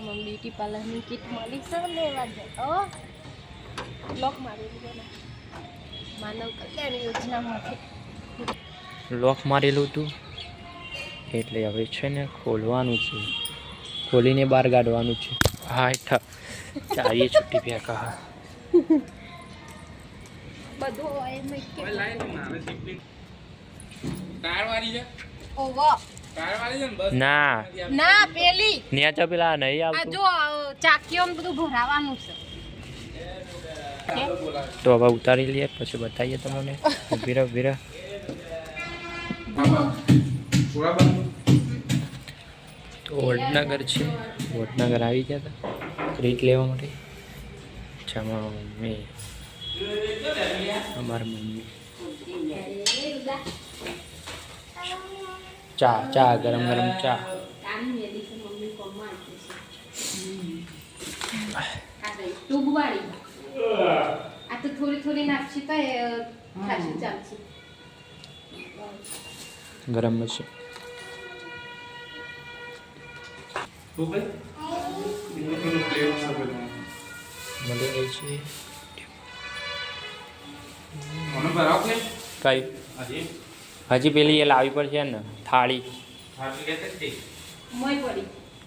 Beauty પાર્લરની kit મળી છે લેવા જાય લોક મારી દીધો ને માનવ કલ્યાણ યોજનામાંથી લોક મારેલું હતું એટલે હવે છે ને ખોલવાનું છે, ખોલીને બહાર કાઢવાનું છે. હા ઠા ચાવીએ છૂટી ફેંકા હા બધું હોય મેં કે કાર વાળી છે ઓવા કાર વાળી છે ને બસ ના ના પેલી નેચા પેલા નહીં આ આવતું જો ચાકીઓ બધું ભરાવાનું છે તો હવે ઉતારી લઈએ પછી બતાવીએ તમને. વીરા વીરા પૂરા બંધ તો વડનગર છે, વડનગર આવી ગયા હતા રીટ લેવા માટે. જમા મમ્મી અમારી મમ્મી ચા ચા ગરમ ગરમ ચા. આ તો થોડી થોડી નાખશે તો ખાસી ચાલશે. ગરમ છે તો ભાઈ ઇન્નો પ્લેટ સબ મળી ગઈ છે. મને બરાબર ને કઈ હજી હજી પેલી એ લાવવી પડશે ને થાળી. હાથ લેતે જ મોય પડી